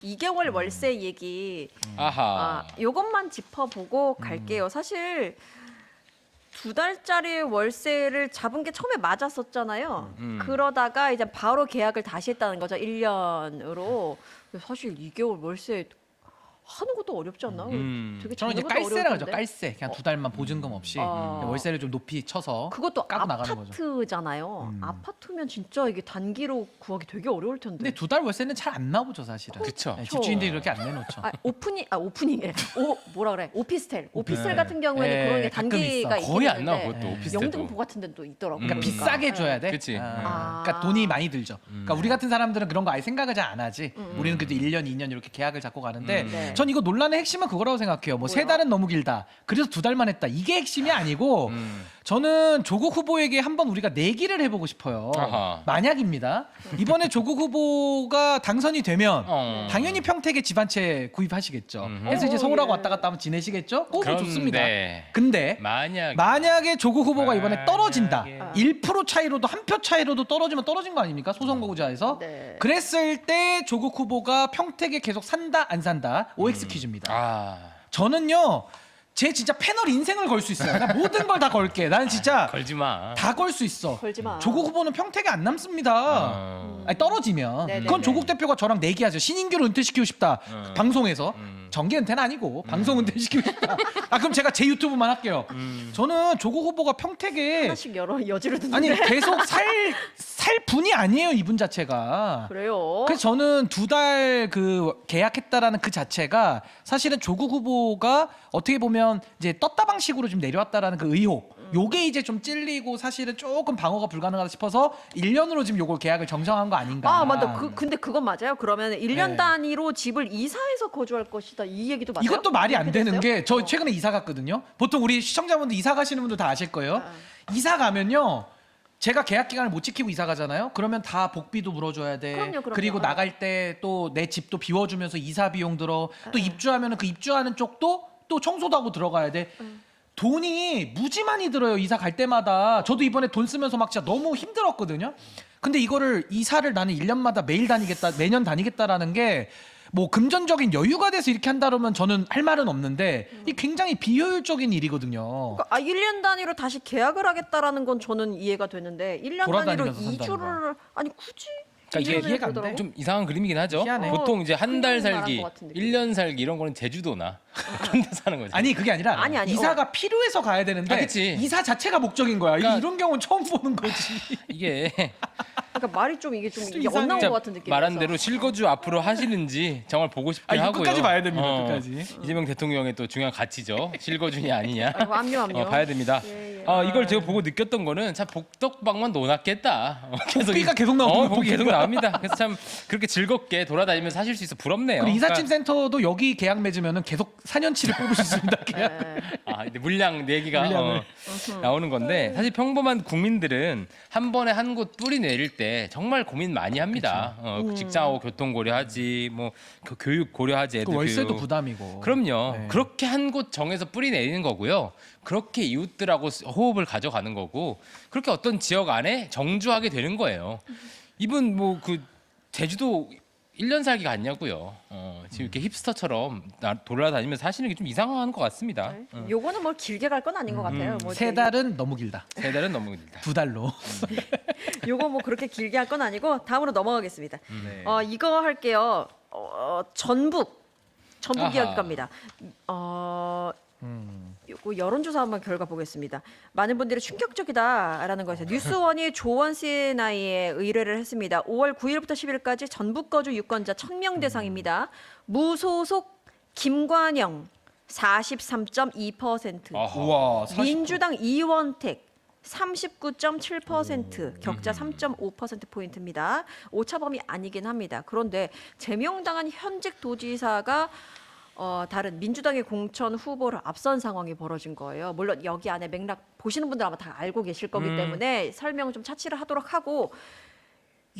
2개월 월세 얘기 아하. 요것만 짚어보고 갈게요. 사실 2달짜리 월세를 잡은 게 처음에 맞았었잖아요. 그러다가 이제 바로 계약을 다시 했다는 거죠. 1년으로. 사실 2개월 월세 하는 것도 어렵지 않나? 되게 저는 이제 잡는 것도 깔세라고 하죠. 어려울 텐데. 깔세. 그냥 2달만 보증금 없이 월세를 좀 높이 쳐서 그것도 까고 나가는 거죠. 아파트잖아요. 아파트면 진짜 이게 단기로 구하기 되게 어려울 텐데. 근데 2달 월세는 잘 안 나오죠, 사실은. 그쵸. 네, 집주인들이 그렇게 안 내놓죠. 오프닝이래. 뭐라 그래? 오피스텔 네. 같은 경우에는 네, 그런 게 가끔 단기가 있어. 거의 안 있긴 나와 있는데 그것도 오피스텔도. 영등포 같은 데는 또 있더라고요. 그러니까 비싸게 줘야 돼. 그치. 그러니까 돈이 많이 들죠. 그러니까 우리 같은 사람들은 그런 거 아예 생각을 잘 안 하지. 우리는 그래도 1년, 2년 이렇게 계약을 잡고 가는데 네. 전 이거 논란의 핵심은 그거라고 생각해요. 뭐 세 뭐요? 달은 너무 길다. 그래서 2달만 했다. 이게 핵심이 아니고 저는 조국 후보에게 한번 우리가 내기를 해보고 싶어요. 아하. 만약입니다. 이번에 조국 후보가 당선이 되면 어. 당연히 평택에 집 한 채 구입하시겠죠. 그래서 이제 서울하고 왔다 갔다 하면 지내시겠죠? 뭐 좋습니다. 근데 만약에 조국 후보가 이번에 떨어진다. 1% 차이로도 한 표 차이로도 떨어지면 떨어진 거 아닙니까? 소선거구제에서. 네. 그랬을 때 조국 후보가 평택에 계속 산다 안 산다? OX 퀴즈입니다. 아. 저는요. 제 진짜 패널 인생을 걸 수 있어요. 나 모든 걸 다 걸게. 나는 진짜 걸지 마. 다 걸 수 있어. 걸지 마. 조국 후보는 평택에 안 남습니다. 아니, 떨어지면 네네네. 그건 조국 대표가 저랑 내기하죠. 신인규를 은퇴시키고 싶다. 방송에서 정계 은퇴는 아니고 방송 은퇴시키고 싶다. 그럼 제가 제 유튜브만 할게요. 저는 조국 후보가 평택에 하나씩 여러 여지를 듣는데. 아니 계속 살 분이 아니에요, 이분 자체가. 그래요. 그래서 저는 2달 그 계약했다라는 그 자체가 사실은 조국 후보가 어떻게 보면 이제 떴다 방식으로 좀 내려왔다라는 그 의혹. 요게 이제 좀 찔리고 사실은 조금 방어가 불가능하다 싶어서 1년으로 지금 요걸 계약을 정정한 거 아닌가. 맞다. 근데 그건 맞아요. 그러면 1년 네. 단위로 집을 이사해서 거주할 것이다. 이 얘기도 맞아요? 이것도 말이 안 그렇게 되는 됐어요? 게 저 최근에 이사 갔거든요. 보통 우리 시청자분들 이사 가시는 분들 다 아실 거예요. 이사 가면요. 제가 계약 기간을 못 지키고 이사 가잖아요. 그러면 다 복비도 물어줘야 돼. 그럼요. 그리고 나갈 때 또 내 집도 비워주면서 이사 비용 들어. 또 입주하면은 그 입주하는 쪽도 또 청소도 하고 들어가야 돼. 돈이 무지 많이 들어요. 이사 갈 때마다. 저도 이번에 돈 쓰면서 막 진짜 너무 힘들었거든요. 근데 이거를 이사를 나는 1년마다 매년 다니겠다라는 게 뭐 금전적인 여유가 돼서 이렇게 한다 그러면 저는 할 말은 없는데 이 굉장히 비효율적인 일이거든요. 그러니까 1년 단위로 다시 계약을 하겠다라는 건 저는 이해가 되는데 1년 단위로 돌아다니면서 산다는 이주를 아니 굳이 그러니까 이게 이주를 이해가 안 해보더라고? 돼. 좀 이상한 그림이긴 하죠. 희한해. 보통 이제 한 달 큰일 말한 살기, 것 같은 느낌. 1년 살기 이런 거는 제주도나 그런 데 사는 거지. 아니 그게 아니라 아니, 이사가 필요해서 가야 되는데 그치. 이사 자체가 목적인 거야. 그러니까- 이런 경우는 처음 보는 거지. 이게 그러니까 말이 좀 이게 이상해. 엇나온 진짜 것 같은 느낌이 말한 대로 실거주 앞으로 하시는지 정말 보고 싶긴 이거 하고요. 끝까지 봐야 됩니다. 끝까지. 이재명 대통령의 또 중요한 가치죠. 실거주냐 아니냐. 압류. 봐야 됩니다. 예. 이걸 제가 보고 느꼈던 거는 참 복덕방만 논았겠다. 복비가 계속 나오는 복비 계속 복비가. 나옵니다. 그래서 참 그렇게 즐겁게 돌아다니면서 사실 수 있어 부럽네요. 그리고 이삿짐 그러니까- 센터도 여기 계약 맺으면 계속 4년치를 뽑을 수 있습니다. 계약. 근데 물량 얘기가 물량을. 나오는 건데 사실 평범한 국민들은 한 번에 한 곳 뿌리 내릴 때 정말 고민 많이 합니다. 직장하고 교통 고려하지, 뭐 교육 고려하지, 애들 그 월세도 교육. 부담이고. 그럼요. 네. 그렇게 한 곳 정해서 뿌리 내리는 거고요. 그렇게 이웃들하고 호흡을 가져가는 거고 그렇게 어떤 지역 안에 정주하게 되는 거예요. 이분 뭐 그 제주도 1년 살기 같냐고요. 지금 이렇게 힙스터처럼 돌아다니면서 사시는 게 좀 이상한 것 같습니다. 요거는 뭐 길게 갈 건 아닌 것 같아요. 뭐 3달은 너무 길다. 3달은 너무 길다. 2달로. 요거 뭐 그렇게 길게 할 건 아니고 다음으로 넘어가겠습니다. 네. 이거 할게요. 전북 아하. 이야기 겁니다. 요거 여론조사 한번 결과 보겠습니다. 많은 분들이 충격적이다라는 거에서 뉴스원이 조원 CNI에 의뢰를 했습니다. 5월 9일부터 10일까지 전북 거주 유권자 1000명 대상입니다. 무소속 김관영 43.2%, 우와. 민주당 이원택 39.7%, 격차 3.5%포인트입니다. 오차범위 아니긴 합니다. 그런데 제명당한 현직 도지사가 다른 민주당의 공천 후보를 앞선 상황이 벌어진 거예요. 물론 여기 안에 맥락 보시는 분들 아마 다 알고 계실 거기 때문에 설명을 좀 차치를 하도록 하고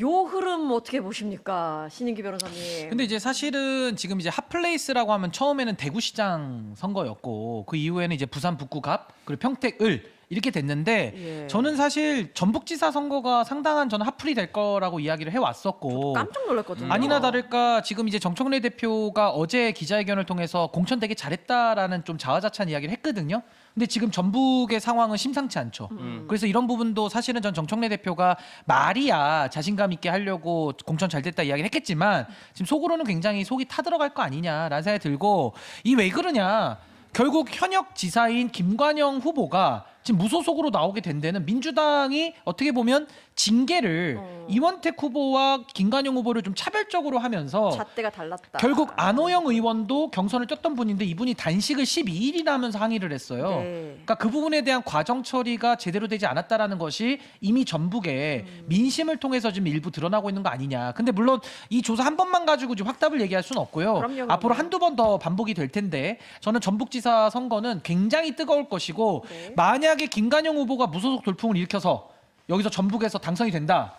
요 흐름 어떻게 보십니까, 신인기 변호사님? 근데 이제 사실은 지금 이제 핫플레이스라고 하면 처음에는 대구시장 선거였고 그 이후에는 이제 부산 북구갑 그리고 평택을 이렇게 됐는데 예. 저는 사실 전북지사 선거가 상당한 저는 핫플이 될 거라고 이야기를 해왔었고 깜짝 놀랐거든요. 아니나 다를까 지금 이제 정청래 대표가 어제 기자회견을 통해서 공천 되게 잘했다라는 좀 자화자찬 이야기를 했거든요. 근데 지금 전북의 상황은 심상치 않죠. 그래서 이런 부분도 사실은 전 정청래 대표가 말이야 자신감 있게 하려고 공천 잘 됐다 이야기를 했겠지만 지금 속으로는 굉장히 속이 타들어갈 거 아니냐라는 생각이 들고 이 왜 그러냐. 결국 현역 지사인 김관영 후보가 지금 무소속으로 나오게 된 데는 민주당이 어떻게 보면 징계를 이원택 후보와 김관영 후보를 좀 차별적으로 하면서 잣대가 달랐다. 결국 안호영 의원도 경선을 뛰었던 분인데 이분이 단식을 12일이나 하면서 항의를 했어요. 네. 그러니까 그 부분에 대한 과정 처리가 제대로 되지 않았다라는 것이 이미 전북에 민심을 통해서 지금 일부 드러나고 있는 거 아니냐. 근데 물론 이 조사 한 번만 가지고 지금 확답을 얘기할 수는 없고요. 그럼요. 앞으로 한두 번 더 반복이 될 텐데 저는 전북지사 선거는 굉장히 뜨거울 것이고 네. 만약에 김관영 후보가 무소속 돌풍을 일으켜서 여기서 전북에서 당선이 된다.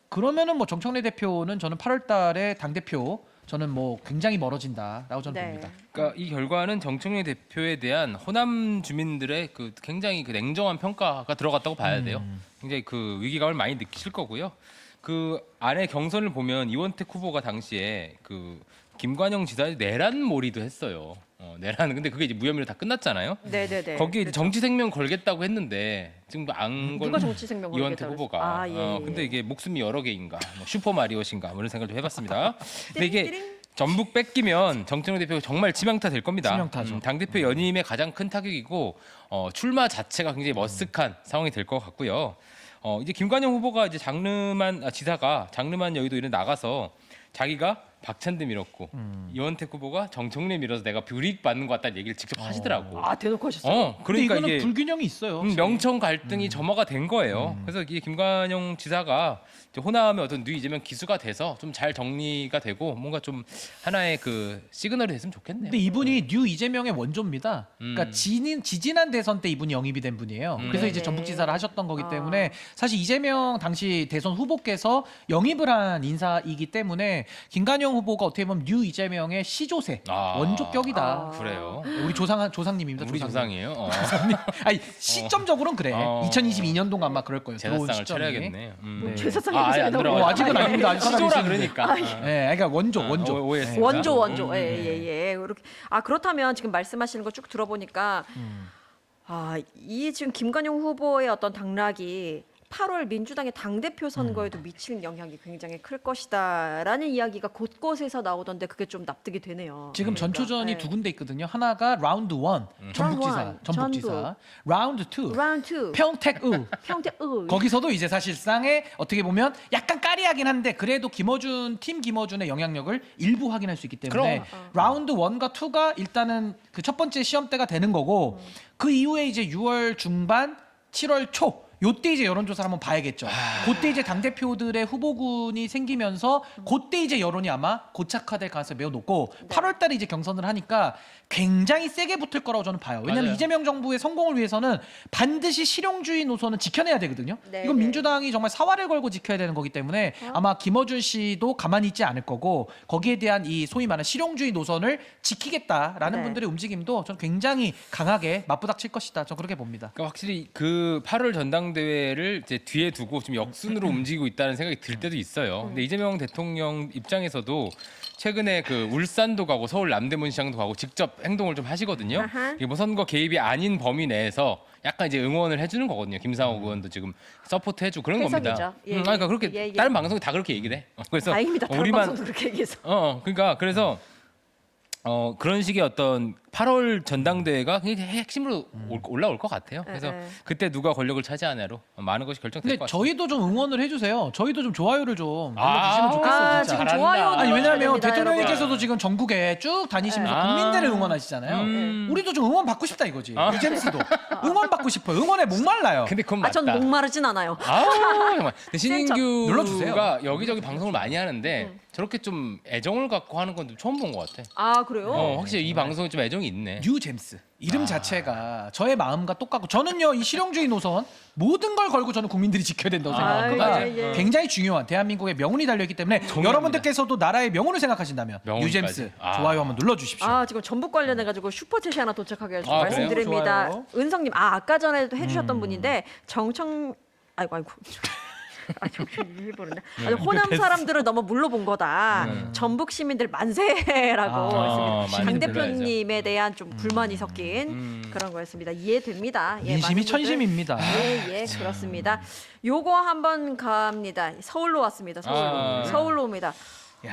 그러면은 뭐 정청래 대표는 저는 8월 달에 당 대표 저는 뭐 굉장히 멀어진다라고 저는 네. 봅니다. 그러니까 이 결과는 정청래 대표에 대한 호남 주민들의 그 굉장히 그 냉정한 평가가 들어갔다고 봐야 돼요. 굉장히 그 위기감을 많이 느끼실 거고요. 그 안에 경선을 보면 이원택 후보가 당시에 그 김관영 지사의 내란몰이도 했어요. 내란 근데 그게 이제 무혐의로 다 끝났잖아요. 네네네. 거기에 이제 정치 생명 걸겠다고 했는데 지금 안 걸. 누가 정치 생명 이원택 걸겠다고 후보가. 그랬어요? 아, 예. 근데 이게 목숨이 여러 개인가, 뭐 슈퍼 마리오신가, 뭐 이런 생각을 좀 해봤습니다. 근데 이게 띠링. 전북 뺏기면 정청래 대표가 정말 치명타 될 겁니다. 치명타죠. 당 대표 연임에 가장 큰 타격이고 출마 자체가 굉장히 머쓱한 상황이 될 것 같고요. 이제 김관영 후보가 이제 지사가 장르만 여의도 이런 나가서 자기가 박찬대 밀었고 이원택 후보가 정청래 밀어서 내가 불이익 받는 것 같다는 얘기를 직접 하시더라고. 아 대놓고 하셨어요? 근데 그러니까 이거는 이게 불균형이 있어요. 명청 갈등이 점화가 된 거예요. 그래서 이게 김관영 지사가 이제 호남의 어떤 뉴 이재명 기수가 돼서 좀 잘 정리가 되고 뭔가 좀 하나의 그 시그널이 됐으면 좋겠네요. 근데 이분이 뉴 이재명의 원조입니다. 그러니까 지지난 대선 때 이분이 영입이 된 분이에요. 그래서 이제 네네. 전북지사를 하셨던 거기 아. 때문에 사실 이재명 당시 대선 후보께서 영입을 한 인사이기 때문에 김관영 후보가 어떻게 보면 뉴 이재명의 시조세 아. 원조격이다. 아. 그래요. 우리 조상님입니다. 우리 조상님. 조상이에요. 아니 시점적으로는 그래. 2022년도가 아마 그럴 거예요. 들어온 제사상을 시점이. 차려야겠네. 뭐 제사상이 아예 안 무슨 들어가요. 아직은 아닙니다. 아직 시조라 살아계시는데. 그러니까. 네, 그러니까 원조. 오해했습니다. 원조. 예예예. 그렇게 그렇다면 지금 말씀하시는 거 쭉 들어보니까 이 지금 김관영 후보의 어떤 당락이 8월 민주당의 당대표 선거에도 미치는 영향이 굉장히 클 것이다라는 이야기가 곳곳에서 나오던데 그게 좀 납득이 되네요. 지금 그러니까. 전초전이 네. 두 군데 있거든요. 하나가 라운드 1 전북지사, 원, 전북지사. 라운드 2 라운드 2 평택의. 평택 거기서도 이제 사실상의 어떻게 보면 약간 까리하긴 한데 그래도 팀 김어준의 영향력을 일부 확인할 수 있기 때문에 라운드 1과 2가 일단은 그 첫 번째 시험대가 되는 거고 그 이후에 이제 6월 중반, 7월 초 요때 이제 여론조사를 한번 봐야겠죠. 그때 이제 당대표들의 후보군이 생기면서 그때 이제 여론이 아마 고착화될 가능성이 매우 높고 8월 달에 이제 경선을 하니까 굉장히 세게 붙을 거라고 저는 봐요. 왜냐하면 맞아요. 이재명 정부의 성공을 위해서는 반드시 실용주의 노선은 지켜내야 되거든요. 네, 이건 네. 민주당이 정말 사활을 걸고 지켜야 되는 거기 때문에 아마 김어준 씨도 가만히 있지 않을 거고 거기에 대한 이 소위 말하는 실용주의 노선을 지키겠다라는 네. 분들의 움직임도 전 굉장히 강하게 맞부닥칠 것이다. 저 그렇게 봅니다. 그러니까 확실히 그 8월 전당대회를 이제 뒤에 두고 좀 역순으로 움직이고 있다는 생각이 들 때도 있어요. 근데 이재명 대통령 입장에서도 최근에 그 울산도 가고 서울 남대문 시장도 가고 직접 행동을 좀 하시거든요. 아하. 이게 뭐 선거 개입이 아닌 범위 내에서 약간 이제 응원을 해주는 거거든요. 김상욱 의원도 지금 서포트 해주고 그런 겁니다. 해석이죠. 예, 그러니까 그렇게 예, 예. 다른 방송이 다 그렇게 얘기를 해. 그래서 다행입니다. 다른 우리만 방송도 그렇게 얘기해서. 그러니까 그래서 그런 식의 어떤 8월 전당대회가 굉장히 핵심으로 올라올 것 같아요. 그래서 네. 그때 누가 권력을 차지하냐로 많은 것이 결정될 근데 것 같습니다. 저희도 좀 응원을 해주세요. 저희도 좀 좋아요를 좀 아, 눌러주시면 좋겠어요. 진짜. 지금 잘한다. 좋아요. 아니 왜냐하면 눌러주셔야 됩니다, 대통령님께서도 여러분. 지금 전국에 쭉 다니시면서 아. 국민들을 응원하시잖아요. 우리도 좀 응원 받고 싶다 이거지. 우리 제임스도 응원 받고 싶어요. 응원에 목말라요. 근데 그건 맞다. 전 목마르진 않아요. 정말. 근데 눌러주세요. 신인규가 여기저기 방송을 많이 하는데 저렇게 좀 애정을 갖고 하는 건 처음 본 것 같아. 아 그래요? 확실히 이 방송에 좀 애정이 있네. 뉴 잼스 이름 자체가 저의 마음과 똑같고 저는요 이 실용주의 노선 모든 걸 걸고 저는 국민들이 지켜야 된다고 생각합니다. 맞아요. 예, 예. 굉장히 중요한 대한민국의 명운이 달려있기 때문에 여러분들께서도 나라의 명운을 생각하신다면 명운까지. 뉴 잼스 아. 좋아요 한번 눌러주십시오. 아 지금 전북 관련해 가지고 슈퍼챗이 하나 도착하게 해서 아, 말씀드립니다. 그래요? 은성님 아까 전에도 해주셨던 분인데 정청 아이고 아 정청 일본인데 호남 사람들을 너무 물러본 거다. 전북 시민들 만세라고 아, 했습니다. 많이 강 불러야죠. 대표님에 대한 좀 불만이 섞인 그런 거였습니다. 이해됩니다. 예, 민심이 많은 분들- 천심입니다. 예, 그렇습니다. 요거 한번 갑니다. 서울로 왔습니다. 아. 서울로 옵니다. 야,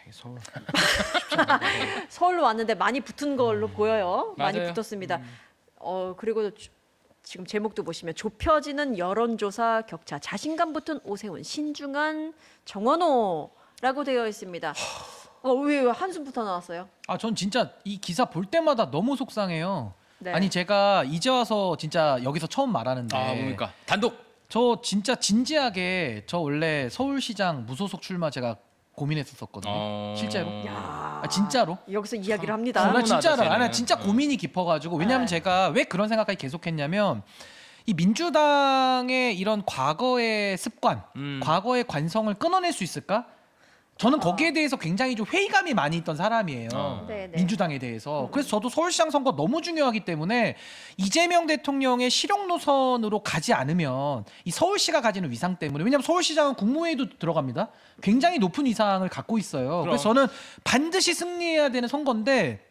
이 서울. 서울로 왔는데 많이 붙은 걸로 보여요. 많이 맞아요. 붙었습니다. 그리고 지금 제목도 보시면 좁혀지는 여론조사 격차, 자신감 붙은 오세훈, 신중한 정원호라고 되어 있습니다. 왜 한숨부터 나왔어요? 아, 전 진짜 이 기사 볼 때마다 너무 속상해요. 네. 아니 제가 이제 와서 진짜 여기서 처음 말하는데 아 뭡니까? 단독. 저 진짜 진지하게 저 원래 서울시장 무소속 출마 제가 고민했었거든요. 실제로. 야, 아, 진짜로? 여기서 이야기를 합니다. 나 너무나 진짜로. 쟤는. 아, 나 진짜 고민이 깊어가지고 왜냐하면 네. 제가 왜 그런 생각까지 계속했냐면 이 민주당의 이런 과거의 습관, 과거의 관성을 끊어낼 수 있을까? 저는 거기에 대해서 굉장히 좀 회의감이 많이 있던 사람이에요. 네, 네. 민주당에 대해서. 그래서 저도 서울시장 선거 너무 중요하기 때문에 이재명 대통령의 실용 노선으로 가지 않으면 이 서울시가 가지는 위상 때문에 왜냐하면 서울시장은 국무회의도 들어갑니다. 굉장히 높은 위상을 갖고 있어요. 그래서 저는 반드시 승리해야 되는 선거인데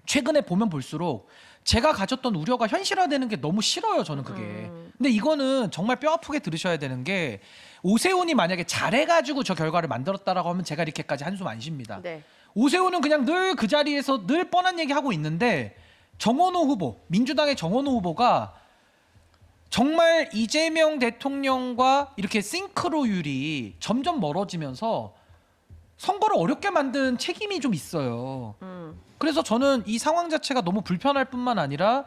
최근에 보면 볼수록 제가 가졌던 우려가 현실화되는 게 너무 싫어요. 저는 그게. 근데 이거는 정말 뼈 아프게 들으셔야 되는 게 오세훈이 만약에 잘해가지고 저 결과를 만들었다라고 하면 제가 이렇게까지 한숨 안 쉽니다. 네. 오세훈은 그냥 늘 그 자리에서 늘 뻔한 얘기 하고 있는데 정원호 후보, 민주당의 정원호 후보가 정말 이재명 대통령과 이렇게 싱크로율이 점점 멀어지면서 선거를 어렵게 만든 책임이 좀 있어요. 그래서 저는 이 상황 자체가 너무 불편할 뿐만 아니라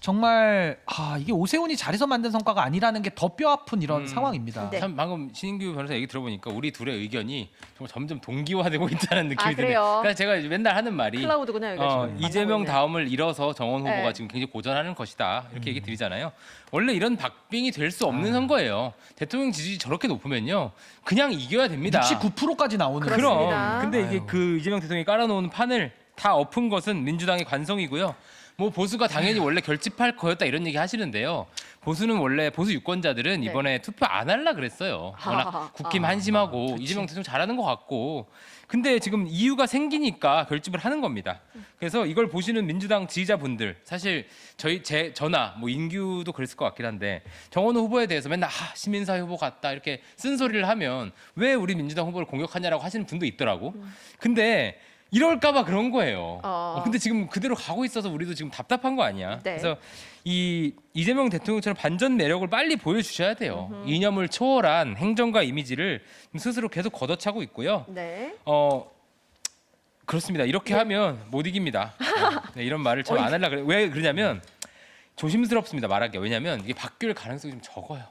정말 이게 오세훈이 잘해서 만든 성과가 아니라는 게 더 뼈아픈 이런 상황입니다. 네. 참 방금 신인규 변호사 얘기 들어보니까 우리 둘의 의견이 정말 점점 동기화되고 있다는 느낌이 아, 그래요? 드네요. 그래서 제가 맨날 하는 말이 클라우드군요, 여기가 지금. 만나고 이재명 있네. 다음을 잃어서 정원 후보가 네. 지금 굉장히 고전하는 것이다 이렇게 얘기 드리잖아요. 원래 이런 박빙이 될 수 없는 선거예요. 대통령 지지율이 저렇게 높으면요 그냥 이겨야 됩니다. 69%까지 나오는 그렇습니다. 그럼. 근데 이게 그 이재명 대통령이 깔아놓은 판을 다 엎은 것은 민주당의 관성이고요. 뭐 보수가 당연히 원래 결집할 거였다 이런 얘기 하시는데요. 보수는 원래 보수 유권자들은 네. 이번에 투표 안 할라 그랬어요. 워낙 국힘 한심하고 이재명 대통령 잘하는 것 같고. 근데 지금 이유가 생기니까 결집을 하는 겁니다. 그래서 이걸 보시는 민주당 지지자분들 사실 저나 뭐 인규도 그랬을 것 같긴 한데 정원호 후보에 대해서 맨날 시민사회 후보 같다 이렇게 쓴소리를 하면 왜 우리 민주당 후보를 공격하냐라고 하시는 분도 있더라고. 근데 이럴까봐 그런 거예요. 근데 지금 그대로 가고 있어서 우리도 지금 답답한 거 아니야. 네. 그래서 이 이재명 대통령처럼 반전 매력을 빨리 보여주셔야 돼요. 이념을 초월한 행정과 이미지를 스스로 계속 걷어차고 있고요. 네. 그렇습니다. 이렇게 하면 못 이깁니다. 네, 이런 말을 참 안 하려 그래. 왜 그러냐면 조심스럽습니다 말하기가. 왜냐면 이게 바뀔 가능성이 좀 적어요.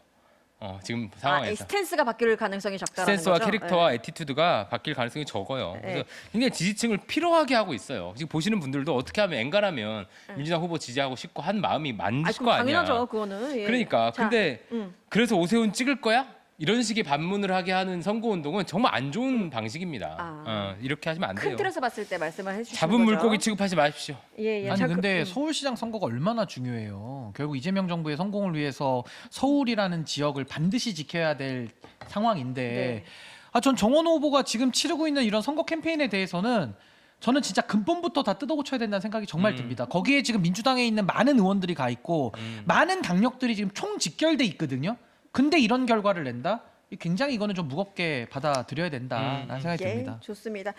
지금 이 상황에서. 스탠스가 바뀔 가능성이 적다라는 스탠스와 거죠. 캐릭터와 네. 애티튜드가 바뀔 가능성이 적어요. 그래서 네. 굉장히 지지층을 피로하게 하고 있어요. 지금 보시는 분들도 어떻게 하면 엔간하면 민주당 후보 지지하고 싶고 한 마음이 많으실 그럼 거 아니야. 당연하죠, 그거는. 예. 그러니까 자, 근데 그래서 오세훈 찍을 거야? 이런 식의 반문을 하게 하는 선거운동은 정말 안 좋은 방식입니다. 이렇게 하시면 안 큰 돼요. 틀에서 봤을 때 말씀을 해주시는 잡은 거죠. 물고기 취급하지 마십시오. 예, 예. 아니 자, 근데 서울시장 선거가 얼마나 중요해요. 결국 이재명 정부의 성공을 위해서 서울이라는 지역을 반드시 지켜야 될 상황인데 네. 전 정원호 후보가 지금 치르고 있는 이런 선거 캠페인에 대해서는 저는 진짜 근본부터 다 뜯어고쳐야 된다는 생각이 정말 듭니다. 거기에 지금 민주당에 있는 많은 의원들이 가 있고 많은 당력들이 지금 총 직결돼 있거든요. 근데 이런 결과를 낸다? 굉장히 이거는 좀 무겁게 받아들여야 된다라는 생각이 예, 듭니다. 좋습니다.